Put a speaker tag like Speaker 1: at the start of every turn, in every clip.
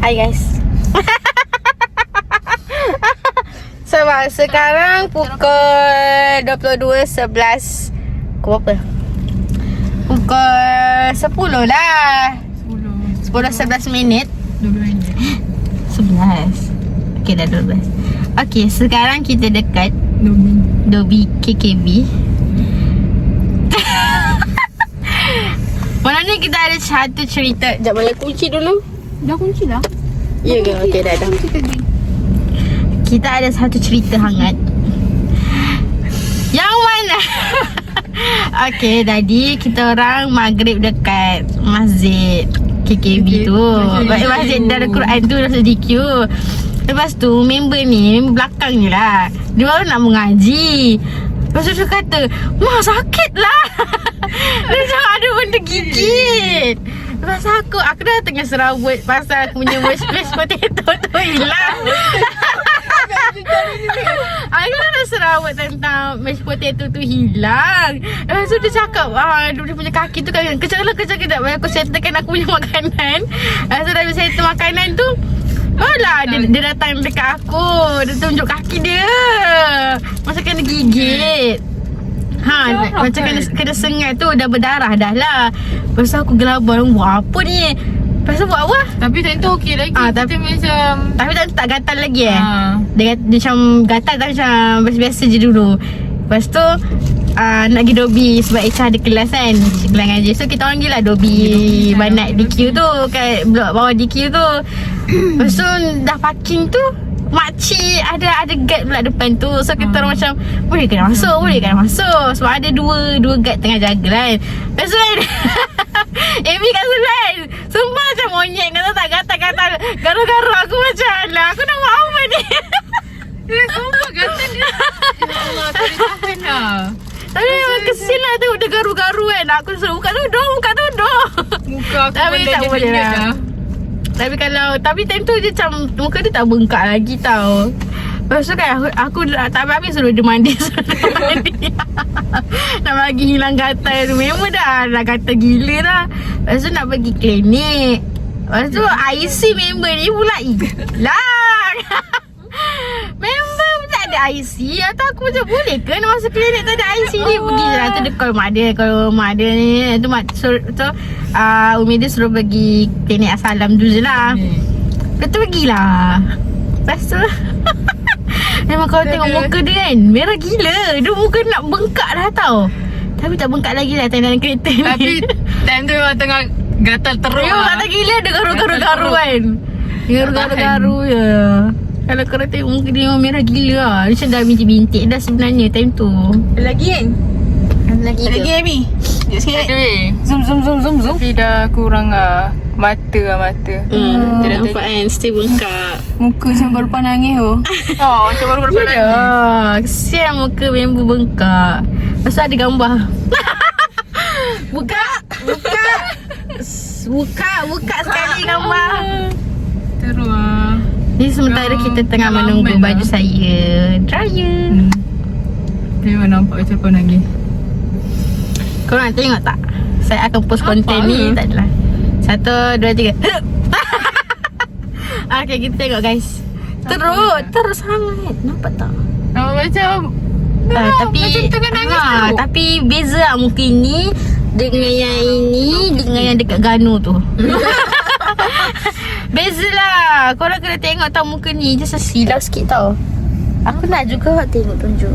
Speaker 1: Hai guys. Sebab sekarang pukul 22.11. Pukul berapa? Pukul 10 lah. 10.11 minit.
Speaker 2: 12 minit.
Speaker 1: 11. Okay dah 12. Okay, sekarang kita dekat Dobi KKB. Malam ni kita ada satu cerita. Sekejap, boleh kunci dulu?
Speaker 2: Dah kunci dah.
Speaker 1: Ya ke? Okay, dah. Kita ada satu cerita hangat. Yang mana? Okay, tadi kita orang maghrib dekat masjid KKB tu. Masjid Darul Quran tu, masjid DQ. Lepas tu member ni, member belakang ni lah, dia baru nak mengaji. Lepas tu dia kata, "Mak sakit lah." Dia macam ada benda gigit. Lepas aku dah tengah serabut pasal aku punya mashed potato tu hilang. Aku dah serabut tentang mashed potato tu hilang. Lepas tu dia cakap, dia punya kaki tu kan kejap. Aku settlekan aku punya makanan. Lepas tu dah settle makanan tu, dia datang dekat aku. Dia tunjuk kaki dia macam kena gigit. Macam kena sengat tu. Dah berdarah dah lah. Lepas tu aku gelabah, buat apa ni? Lepas tu buat apa?
Speaker 2: Tapi time tu okey lagi. Tapi macam
Speaker 1: tak gatal lagi Dia macam gatal tak macam biasa je dulu. Lepas tu nak pergi Dobi sebab Aisyah ada kelas kan, kelas ngaji. So kita orang pergi lah Dobi Banat DQ tu, kat blok bawah DQ tu. Lepas tu dah parking tu, makcik ada guard pula depan tu. So kita orang macam boleh kena masuk sebab ada dua guard tengah jaga kan. Lepas tu kan Amy kat sebelah sumpah macam monyet, kata tak gatal garu-garu. Aku macam alah, aku nak buat apa ni?
Speaker 2: dia sumpah gatal dia. Ya Allah, tak boleh tahan lah.
Speaker 1: Tapi memang kesian lah tengok dia garu-garu kan. Aku suruh buka tudung.
Speaker 2: Muka aku
Speaker 1: tapi tak boleh lah. Tapi time tu dia macam muka dia tak bengkak lagi tau. Lepas tu kan aku tak habis suruh dia mandi. Nak bagi hilang gatal tu. Memang dah gatal gila dah. Lepas tu nak pergi klinik. Lepas tu IC member ni pula hilang. Member tak ada IC. Atau aku macam boleh ke nak masuk klinik tak ada IC ni? Pergi je lah tu, dia call mak dia ni. Tu Umi dia suruh pergi klinik Asalam dulu je lah. Lepas tu pergilah. Lepas tu memang kalau tengok muka dia kan, merah gila. Dia muka nak bengkak dah tau. Tapi tak bengkak lagi lah time dalam kereta ni.
Speaker 2: Tapi time tu memang tengah gatal teruk lah.
Speaker 1: Gatal gila. Dia garu-garu kan. Garu-garu je. Kalau korang tengok muka dia memang merah gila lah. Dia macam dah bintik-bintik dah sebenarnya time tu.
Speaker 2: Lagi kan?
Speaker 1: Lagi Amy?
Speaker 2: Sekejap sikit. Zoom. Tapi dah kurang lah. Mata.
Speaker 1: Dia dah nampak kan, stay bengkak.
Speaker 2: Muka macam baru lepas nangis tu. Macam baru lepas nangis.
Speaker 1: Kesian muka member bengkak. Pasal ada gambar. Buka sekali gambar.
Speaker 2: Teruk lah.
Speaker 1: Ni sementara kita tengah menunggu baju saya dryer.
Speaker 2: Memang nampak macam kau nangis.
Speaker 1: Korang nak tengok tak? Saya akan post konten ni. Tak adalah. 1, 2, 3. Okay, kita tengok guys. Teruk sangat. Nampak tak?
Speaker 2: Macam
Speaker 1: tapi
Speaker 2: macam tengah nangis tu.
Speaker 1: Tapi beza lah muka ni dengan yang ini, dengan yang dekat Ganu tu. Beza lah. Korang kena tengok tau muka ni. Just silau sikit tau. Aku nak juga tengok tunjuk.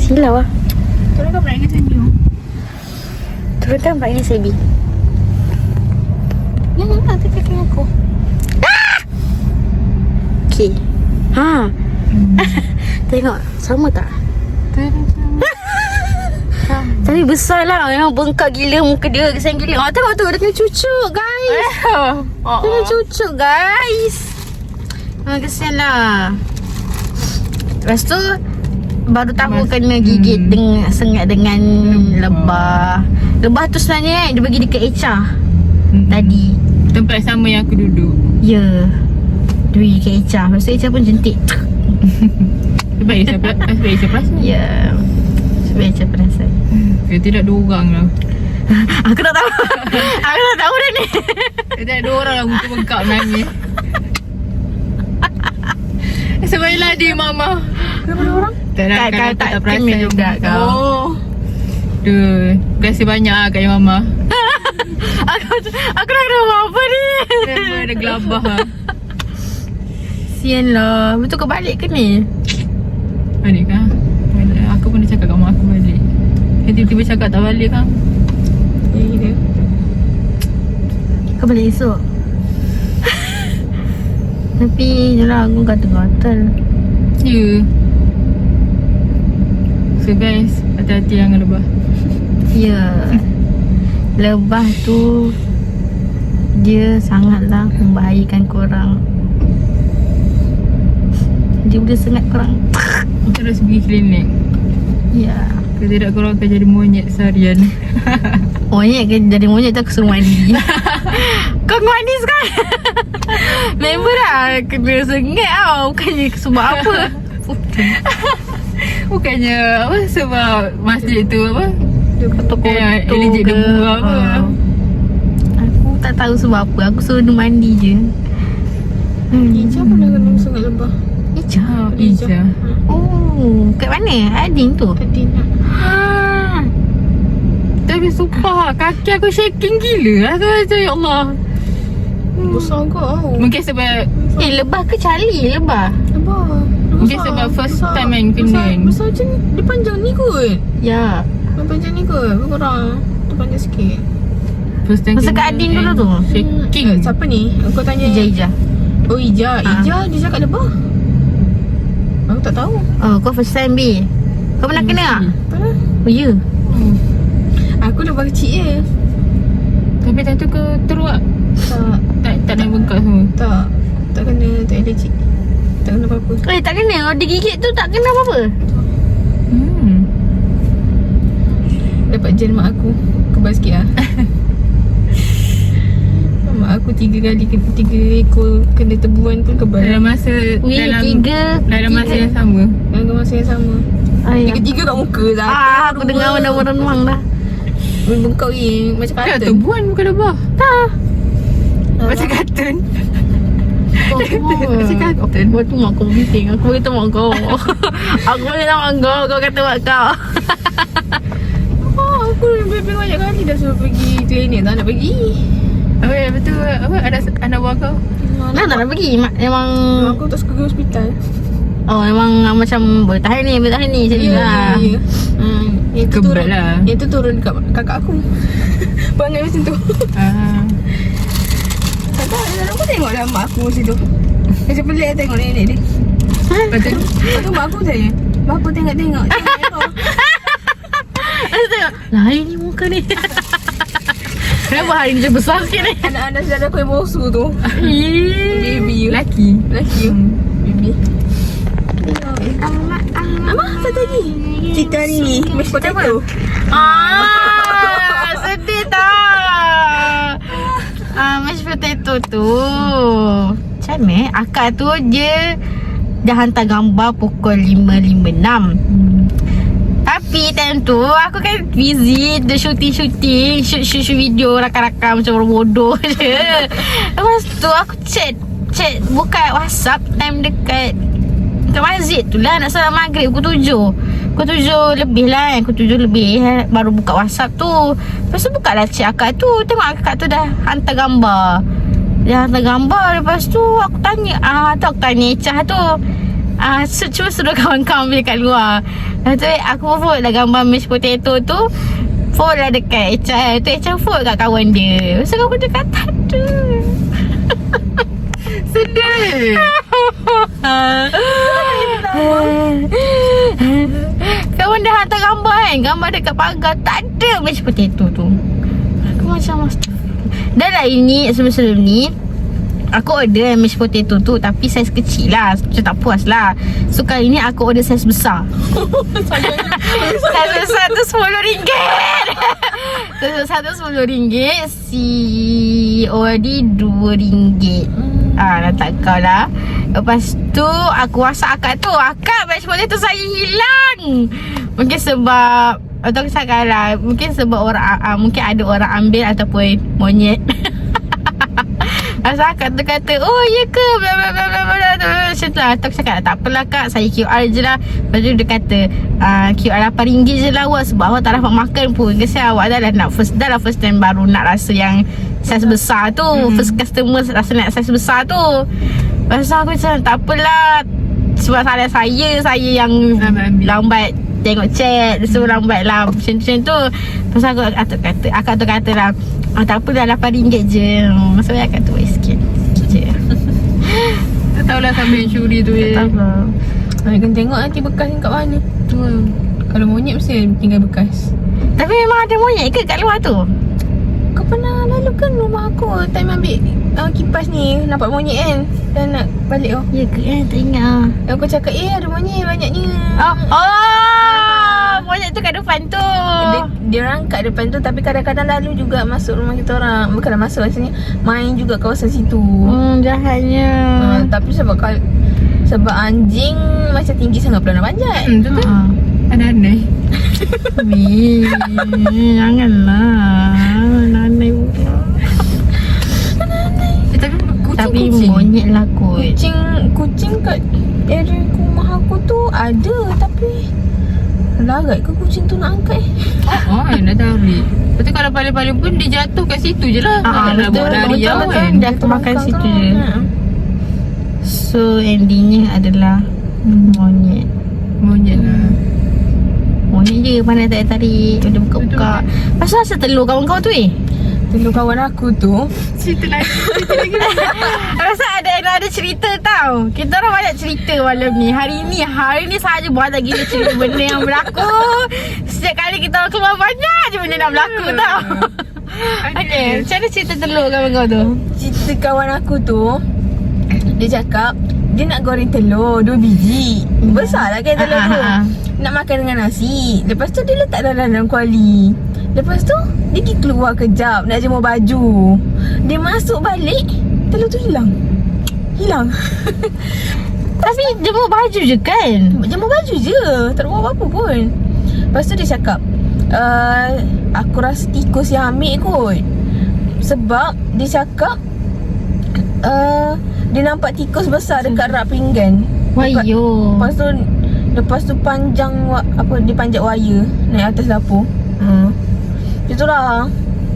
Speaker 1: Silau lah.
Speaker 2: Turunkan pula dengan senyum.
Speaker 1: Turunkan pula dengan Sebi.
Speaker 2: Nak tekan aku.
Speaker 1: Okay. Tengok. Sama tak? Tapi besar lah. Memang bengkak gila muka dia. Kesian gila. Tengok tu. Dia kena cucuk guys. Dia kena cucuk guys. Kesian lah. Lepas tu baru tahu kena gigit dengan sengat dengan lebah. Lebah tu sebenarnya dia bagi dekat Aisyah tadi.
Speaker 2: Tempat sama yang aku duduk.
Speaker 1: Ya. Dia bagi dekat Aisyah. Lepas tu Aisyah pun jentik.
Speaker 2: Sebab Aisyah perasan.
Speaker 1: Ya. Sebab Aisyah perasan.
Speaker 2: Dia tidak 2 orang lah.
Speaker 1: Aku tak tahu. Aku tak tahu dah ni.
Speaker 2: Dia ada orang lah muka bengkak menangis. Sebaiklah dia mama.
Speaker 3: Kenapa ada orang?
Speaker 2: Tak nak
Speaker 1: Kau
Speaker 2: kalau
Speaker 1: tak
Speaker 2: tak perasan
Speaker 1: kena juga kau.
Speaker 2: Oh. Duh, terima kasih banyak lah kat mama.
Speaker 1: Aku dah kena buat apa ni?
Speaker 2: Dia ada gelabah lah.
Speaker 1: Sian lah. Betul kau balik ke ni?
Speaker 2: Balik kah? Balik. Aku pun dah cakap kat mak aku balik. Dia tiba-tiba cakap tak balik kan?
Speaker 3: Ya, gila.
Speaker 1: Kau balik esok? Tapi yelah aku gatal-gatal.
Speaker 2: Ya. So guys, hati-hati jangan lebah.
Speaker 1: Ya. Lebah tu dia sangatlah membahayakan korang. Dia boleh sengat korang.
Speaker 2: Terus pergi klinik.
Speaker 1: Ya.
Speaker 2: Kalau tidak korang akan jadi monyet seharian.
Speaker 1: Monyet ke jadi monyet tu aku suruh mandi. Kau mandi sekarang. Member dah kena sengat tau. Bukannya sebab apa.
Speaker 2: Bukannya apa sebab masjid tu apa?
Speaker 3: Dia
Speaker 1: Kotor-kotor
Speaker 2: allergic
Speaker 1: ke.
Speaker 2: debu apa.
Speaker 1: Aku tak tahu sebab apa. Aku suruh dia mandi je.
Speaker 3: Ija pernah kena sungai lebah.
Speaker 1: Ija.
Speaker 2: Ija.
Speaker 1: Oh, kat mana? Adin tu.
Speaker 3: Adin nak.
Speaker 1: Ah.
Speaker 2: Tapi sumpah kaki aku shaking gila lah tu macam ya Allah.
Speaker 3: Besar kau tau.
Speaker 2: Mungkin sebab
Speaker 1: Lebah ke cali? Lebah.
Speaker 3: Lebah.
Speaker 2: Mungkin sebab first time main kena.
Speaker 3: Besar macam ni. Dia panjang ni kot.
Speaker 1: Ya.
Speaker 3: Dia panjang ni kot. Lebih kurang. Dia panjang sikit.
Speaker 2: first time
Speaker 1: Masa
Speaker 2: kena
Speaker 1: kat Adin dulu
Speaker 2: and
Speaker 1: tu?
Speaker 2: shaking.
Speaker 3: Siapa ni? Aku tanya.
Speaker 1: Ija.
Speaker 3: Oh Ija.
Speaker 1: Ah.
Speaker 3: Ija dia cakap lebah. Aku tak tahu.
Speaker 1: Oh, kau first time B. Kau pernah kena tak?
Speaker 3: Tak lah.
Speaker 1: Oh, ya.
Speaker 3: Aku lebah kecil je.
Speaker 2: Tapi time tu kau teruk
Speaker 3: Tak.
Speaker 2: tak ada bengkak semua.
Speaker 3: Tak. Tak kena. Tak allergic. Tak kena apa-apa.
Speaker 1: Tak kena. Kalau dia gigit tu tak kena apa-apa.
Speaker 3: Dapat gel mak aku. Kebal sikit lah. Mak aku 3 ekor kena tebuan pun kebal.
Speaker 2: Dalam masa
Speaker 1: Weh,
Speaker 2: dalam masa yang sama.
Speaker 3: Dalam masa yang sama.
Speaker 1: Ayah.
Speaker 3: Tiga-tiga kat muka lah.
Speaker 1: Aku dengar benda merenung dah.
Speaker 3: Bengkak ni. Macam
Speaker 2: Kan
Speaker 3: kartun.
Speaker 2: tebuan bukan lebah.
Speaker 1: Tak.
Speaker 2: Macam kartun.
Speaker 1: Macam
Speaker 2: kartun.
Speaker 1: Kau tu mak kau bising. Aku beritahu mak kau. Aku beritahu mak kau. Kau kata mak kau.
Speaker 3: Aku lebih banyak kali dah suruh pergi klinik. Tak nak pergi.
Speaker 2: Apa betul apa ada anak buah kau?
Speaker 1: Dah tak nak pergi. Memang
Speaker 3: Aku tak suka pergi hospital.
Speaker 1: oh memang macam bertahan ni macam ni lah.
Speaker 3: Ya. Yang tu
Speaker 2: Kebal
Speaker 3: turun.
Speaker 2: lah.
Speaker 3: Yang tu turun dekat kakak aku. Perangai macam tu. Tak aku tengok dah mak aku macam tu. Macam pelik tengok nenek dia.
Speaker 2: Lepas tu
Speaker 3: Lepas tu mak aku tanya. Mak aku tengok-tengok.
Speaker 1: Tengok. Lain ni muka ni. Kenapa hari ni macam besar sikit ni?
Speaker 3: Anak-anak saudara aku yang bosu tu.
Speaker 1: Ih.
Speaker 3: Baby you.
Speaker 2: lelaki.
Speaker 3: Lelaki you. Baby. Mama, satu lagi. Cerita hari ni. Mashed potato.
Speaker 1: Sedih tak? Mashed potato tu macam mana? Akak tu dia dah hantar gambar pukul 5.56. Tapi time tu aku kan busy the shooting shoot video rakam-rakam macam orang bodoh je. Lepas tu aku chat buka WhatsApp time dekat masjid tu lah nak salam maghrib pukul 7 lebih lah kan. Pukul 7 lebih baru buka WhatsApp tu. Lepas tu buka lah chat akak tu. Tengok akak tu dah hantar gambar. Dia hantar gambar. Lepas tu aku tanya aku tanya Echah tu cuba suruh kawan-kawan beli kat luar. Lepas tu aku forward lah gambar mashed potato tu. Forward lah dekat Echah. Tu Echah forward kat kawan dia. Lepas tu kawan dia kata ada.
Speaker 2: Sedih.
Speaker 1: Kawan dah hantar gambar kan. Gambar dekat pagar. Tak ada mashed potato tu. Aku macam dah lah ini sebelum ni aku order mashed potato tu tapi saiz kecil lah. Macam tak puas lah. So kali ni aku order saiz besar. Saiz besar tu RM10. Saiz besar tu RM10. COD RM2. Dah tak kau lah. Lepas tu aku WhatsApp akak tu. Akak mashed potato saya hilang. Mungkin sebab Atau aku cakap lah, mungkin sebab orang mungkin ada orang ambil ataupun monyet. Pasal akak tu kata, oh ya ke, bla bla bla bla bla, macam tu lah. Atau aku cakap, tak apalah kak, saya QR je lah. Lepas tu dia kata, QR RM8 je lah awak, sebab awak tak dapat makan pun. Kesian awak dah nak first time baru nak rasa yang saiz besar tu. First customer rasa nak saiz besar tu. Pasal aku macam, tak apalah, sebab salah saya yang lambat tengok chat, so lambat lah macam tu. Pasal akak tu kata lah, tak apalah, RM8 je. Maksudnya akak tu buat sikit je.
Speaker 2: Tak tahulah sambil curi tu
Speaker 1: Tak tahu lah.
Speaker 3: Kena tengok nanti bekas ni kat mana.
Speaker 2: Tu kalau monyet mesti tinggal bekas.
Speaker 1: Tapi memang ada monyet ke kat luar tu?
Speaker 3: Kau pernah lalu kan rumah aku time ambil kipas ni, nampak monyet kan, dan nak balik oh.
Speaker 1: Ya ke tak ingat lah.
Speaker 3: Aku cakap ada monyet banyaknya.
Speaker 1: Monyet tu kat depan tu.
Speaker 3: Dia orang kat depan tu, tapi kadang-kadang lalu juga masuk rumah kita orang. Bukanlah masuk, maksudnya main juga kawasan situ.
Speaker 1: Jahatnya.
Speaker 3: Tapi sebab anjing macam tinggi sangat, pernah nak panjat.
Speaker 2: Tu tu aneh-aneh.
Speaker 1: Janganlah. Aneh pula. Tapi monyet lah kot.
Speaker 3: Kucing kat area rumah aku tu ada, tapi larat ke kucing tu nak angkat
Speaker 2: Dah tarik. Lepas tu kalau paling-paling pun dia jatuh kat situ je lah. Nak buat lari jauh kan.
Speaker 1: Dia makan situ je. So endingnya adalah monyet.
Speaker 2: Monyet lah.
Speaker 1: Monyet je, mana tak tarik. Dia buka-buka. Pasal asal telur kawan kau tu
Speaker 3: Telur kawan aku tu.
Speaker 2: Cerita lagi.
Speaker 1: Rasa ada cerita tau. Kita orang banyak cerita malam ni. Hari ni sahaja banyak gila cerita benda yang berlaku. Setiap kali kita orang keluar, banyak je benda nak berlaku tau. Okay, macam mana cerita telur kawan kau tu?
Speaker 3: Cerita kawan aku tu, dia cakap dia nak goreng telur 2 biji. Besar lah kan telur tu. Nak makan dengan nasi. Lepas tu dia letak dalam kuali. Lepas tu dia pergi keluar kejap nak jemur baju. Dia masuk balik, telur tu hilang.
Speaker 1: Tapi jemur baju je kan?
Speaker 3: Jemur baju je, tak ada buat apa-apa pun. Lepas tu dia cakap, aku rasa tikus yang ambil kot. Sebab dia cakap dia nampak tikus besar dekat rak pinggan.
Speaker 1: Wayo.
Speaker 3: Lepas tu panjang dia panjat wire naik atas dapur. Itulah.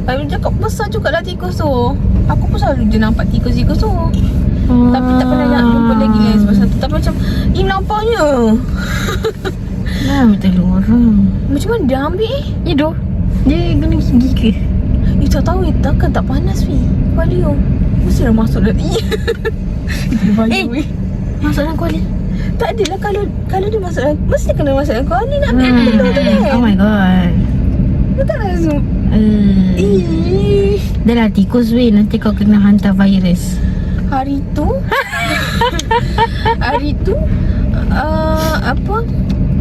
Speaker 3: Tapi dia cakap besar jugalah tikus tu. Aku pun selalu je nampak tikus-tikus tu. Tapi tak pernah nak jumpa lagi sebab satu. Tapi macam nampaknya.
Speaker 1: Ambil telur orang.
Speaker 3: Macam mana dia ambil
Speaker 1: Ya doh. Dia guna gigi ke?
Speaker 3: tak tahu takkan tak panas kuali tu. Mesti dah masuk dah.
Speaker 1: Masuk dalam kuali.
Speaker 3: Tak adalah kalau dia masuk dalam, mesti kena masuk dalam kuali nak ambil telur tu kan.
Speaker 1: Oh my god.
Speaker 3: Dia tak langsung.
Speaker 1: Dah lah tikus nanti kau kena hantar virus.
Speaker 3: Hari tu apa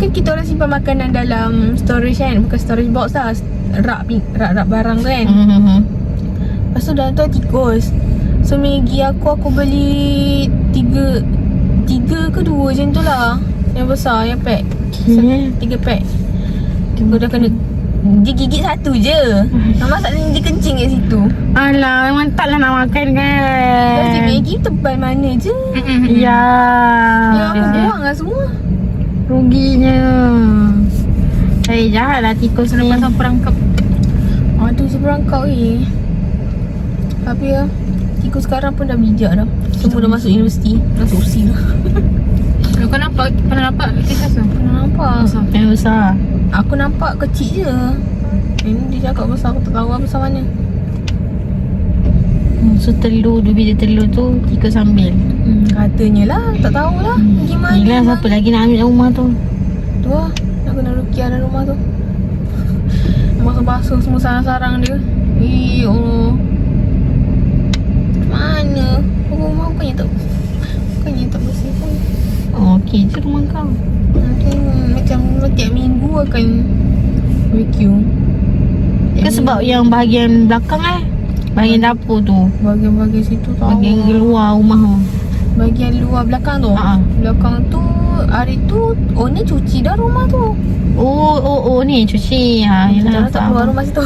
Speaker 3: kan kita orang simpan makanan dalam storage kan, bukan storage box lah, rak barang tu kan. Lepas tu dalam tu tikus. So Maggi aku beli 3 ke 2 macam tu lah, yang besar, yang pack. 3 pack. Aku dah kena. Dia gigit satu je. Masalahnya dia kencing kat situ.
Speaker 1: Alah, memang taklah nak makan kan.
Speaker 3: Lepas tu Maggi tebal mana je.
Speaker 1: Ya.
Speaker 3: Ya aku buang lah semua.
Speaker 1: Ruginya. Jahat lah tikus ni.
Speaker 2: Pasal perangkap.
Speaker 3: Aduh je perangkap Tapi ya, tikus sekarang pun dah bijak dah. Semua dah masuk universiti. Masuk USI dah.
Speaker 2: Kau pernah nampak tikus tu?
Speaker 3: Pernah nampak.
Speaker 1: Yang besar.
Speaker 3: Aku nampak kecil je. Ini dia cakap besar, aku tak tahu lah besar mana.
Speaker 1: So telur, 2 biji telur tu tikus ambil.
Speaker 3: Katanya lah, tak tahulah gimana.
Speaker 1: Gila, siapa lagi nak ambil rumah tu?
Speaker 3: Tu lah, nak kena rukiah dalam rumah tu. Basuh-basuh semua sarang-sarang dia. Ya Allah. Mana? Rumah bukannya tak bersih pun.
Speaker 1: Oh, okey je rumah kau.
Speaker 3: Macam tiap minggu akan vacuum.
Speaker 1: Ke sebab yang bahagian belakang bahagian dapur tu,
Speaker 3: Bahagian-bahagian situ tahu.
Speaker 1: bahagian luar rumah tu.
Speaker 3: Bahagian luar belakang tu. Belakang tu hari tu owner cuci dah rumah tu.
Speaker 2: Oh ni cuci. Yelah,
Speaker 3: Tak keluar rumah situ.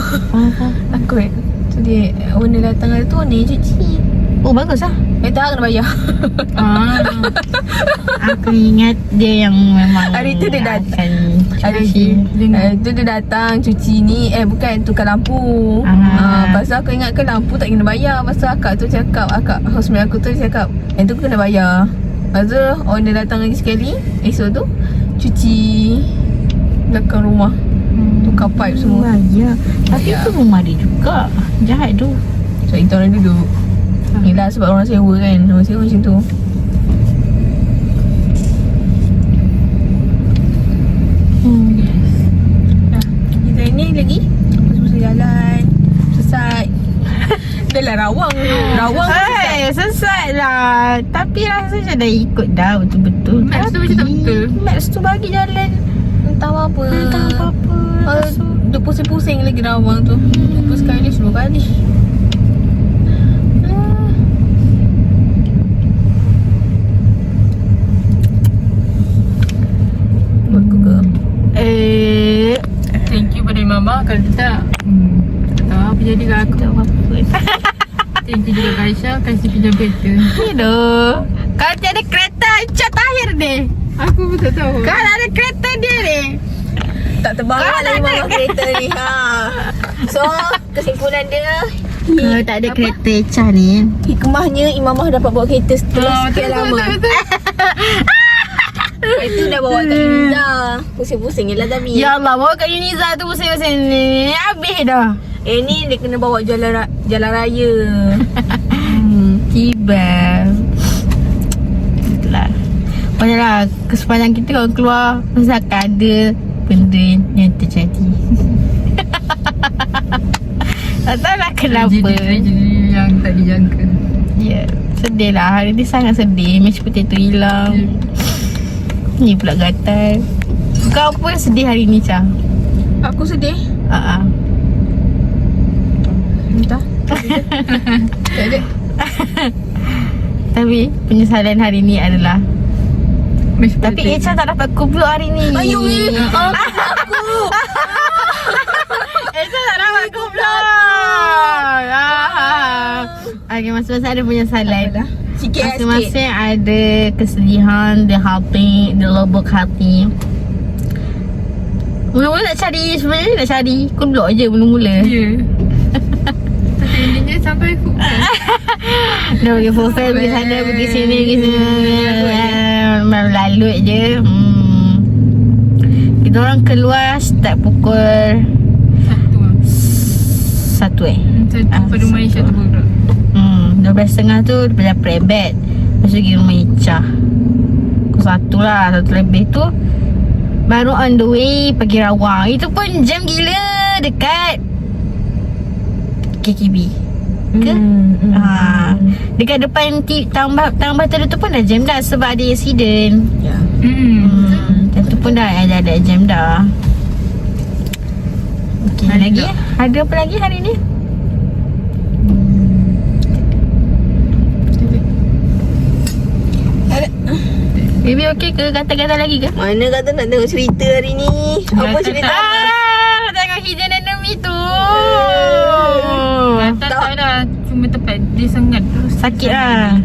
Speaker 3: Takut. So dia owner datang hari tu, owner cuci.
Speaker 2: Oh bagus lah.
Speaker 3: Tak kena bayar.
Speaker 1: Aku ingat dia yang memang
Speaker 3: Hari tu dia datang.
Speaker 1: akan
Speaker 3: Hari
Speaker 1: cuci.
Speaker 3: tu dia datang cuci ni. Bukan tukar lampu. Lepas tu aku ingatkan lampu tak kena bayar. Lepas tu akak tu cakap, akak housemate aku tu cakap, yang tu kena bayar. Lepas tu owner datang lagi sekali. Esok tu cuci belakang rumah. Tukar pipe semua.
Speaker 1: Ya. Tapi itu rumah dia juga. Jahat tu.
Speaker 3: So itu orang duduk. Yelah sebab orang sewa kan. Orang sewa macam tu. Kita ni lagi pasal jalan. Selesai. Dah lah rawang. Rawang
Speaker 1: Sesat lah. Tapi rasanya dah ikut dah betul-betul.
Speaker 2: Maps tu macam tak betul.
Speaker 1: Maps tu bagi jalan
Speaker 3: entah apa.
Speaker 1: entah apa-apa.
Speaker 3: Dia pusing-pusing lagi rawang tu. Lepas sekali 10 kali. Buat aku ke?
Speaker 2: Thank you pada Mama. Kalau tidak tak tahu apa jadi kat aku.
Speaker 1: Tak apa-apa.
Speaker 2: Thank you juga Kaisha kasih pinjam kereta.
Speaker 1: Hello. Kalau tiada kereta Cat Tahir ni.
Speaker 2: Aku pun tak tahu.
Speaker 1: Kalau ada kereta dia ni.
Speaker 3: Tak terbawa lagi mama kereta ni. So kesimpulan dia,
Speaker 1: Kalau tak ada kereta Cat ni.
Speaker 3: hikmahnya Imamah dapat bawa kereta setelah sekian lama. Itu dah bawa kat Niza. Pusing-pusing je lah tapi.
Speaker 1: Ya Allah, bawa kat Uniza tu pusing-pusing ni. Habis dah.
Speaker 3: Ni dia kena bawa jalan raya.
Speaker 1: Tiba. Itulah. Padahal sepanjang kita kalau keluar mesti akan ada benda yang terjadi. Tak tahulah kenapa.
Speaker 2: Tragedi yang tak dijangka.
Speaker 1: Ya, sedih lah. Hari ni sangat sedih. Mashed potato hilang. Ni pula gatal. Kau pun sedih hari ni, Cah?
Speaker 3: Aku sedih. Entah. Tak ada.
Speaker 1: Tapi penyesalan hari ni adalah
Speaker 2: Mashed
Speaker 1: tapi
Speaker 2: potato.
Speaker 1: Echa tak dapat kubluk hari ni.
Speaker 3: Ayo
Speaker 1: Echa tak dapat kubluk. Okay, masing-masing ada penyesalan.
Speaker 3: Sikit lah sikit.
Speaker 1: Masing-masing ada kesedihan, dia hati, dia lubuk hati. Mula-mula nak cari, sebenarnya nak cari kubluk je mula-mula.
Speaker 2: Ya. Tapi endingnya sampai aku.
Speaker 1: Dah pergi profile, pergi sana, pergi sini, pergi sini. Lalut je. Kita orang keluar start pukul 1
Speaker 2: Satu pada rumah Isha tu pun.
Speaker 1: 12.30 tu daripada Prebet. Lepas tu pergi rumah Ica. Pukul 1 lah, 1 lebih tu baru on the way pergi Rawang. Itu pun jam gila dekat KKB ke? Dekat depan tambah tadi tu pun dah jam dah sebab ada accident.
Speaker 3: Ya.
Speaker 1: Dan tu pun dah ada jam dah. Okey,
Speaker 2: Ada
Speaker 1: lagi
Speaker 2: tak?
Speaker 1: ada apa lagi hari ni? Baby okey ke? Kata-kata lagi ke?
Speaker 3: Mana kata nak tengok cerita hari ni? Apa cerita?
Speaker 1: Tengok hidden enemy tu.
Speaker 2: Tak dah. Cuma tempat dia sangat
Speaker 1: Sakit lah.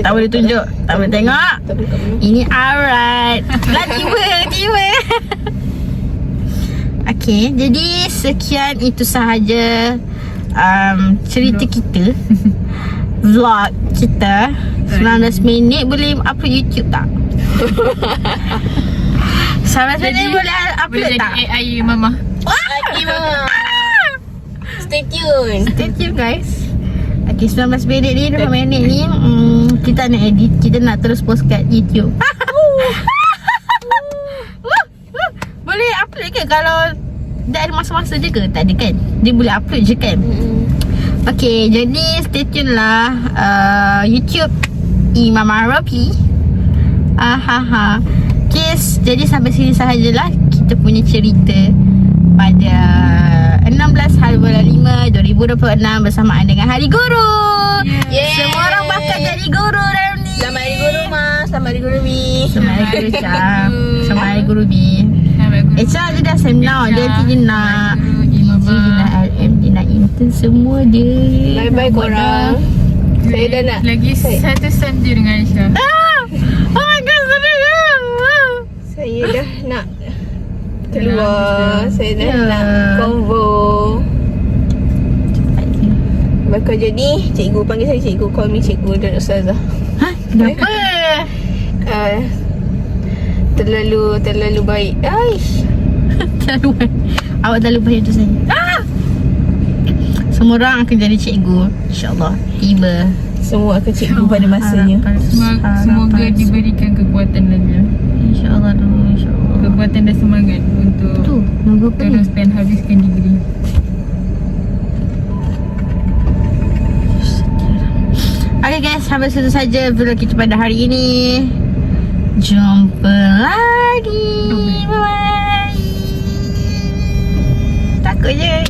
Speaker 1: Tak boleh tunjuk. Tak boleh tengok. Ini aurat. Lah tiba. Okey, jadi sekian itu sahaja cerita kita. Vlog kita 19 minit. Boleh upload YouTube tak? 19 minit boleh upload
Speaker 2: boleh
Speaker 1: tak?
Speaker 2: jadi AI Mama.
Speaker 3: Stay tune.
Speaker 1: Stay tuned guys. Okay, 19 minit ni 2 minit ni kita nak edit. Kita nak terus post kat YouTube. Boleh upload ke kalau dah ada masa-masa je ke? Tak ada kan? Dia boleh upload je kan? Okay, jadi stay tune lah YouTube Mama Rapi. Okay, jadi sampai sini sahajalah kita punya cerita pada 16 hari bulan 5 2026 bersamaan dengan Hari Guru.
Speaker 3: Yes.
Speaker 1: Semua orang bakal jadi guru dalam ni.
Speaker 3: Selamat Hari Guru Mas. Selamat Hari Guru Mi.
Speaker 1: Selamat Hari Guru Syah. Selamat Hari Guru B. Syah je dah seminar. Dia nanti dia nak PG, dia nak RM, dia nak intern semua dia.
Speaker 3: Bye-bye korang. Saya dah nak.
Speaker 2: Lagi satu sem je dengan Aisyah.
Speaker 1: Oh my god, sedih.
Speaker 3: Saya dah nak keluar. Saya dah nak convo. Bakal jadi cikgu panggil saya cikgu. Call me cikgu dan ustazah.
Speaker 1: Hah? Kenapa?
Speaker 3: Terlalu baik. Aish.
Speaker 1: Terlalu baik. Awak terlalu baik untuk saya. Semua orang akan jadi cikgu, InsyaAllah. Tiba.
Speaker 3: Semua akan cikgu pada masanya.
Speaker 2: Semoga diberikan kekuatan lagi.
Speaker 1: InsyaAllah tu, insyaAllah.
Speaker 2: Kekuatan dan semangat untuk
Speaker 1: Tu, nombor apa ni?
Speaker 2: terus dan habiskan degree.
Speaker 1: Okay guys, sampai situ saja vlog kita pada hari ini. Jumpa lagi. Bye-bye. Takut je.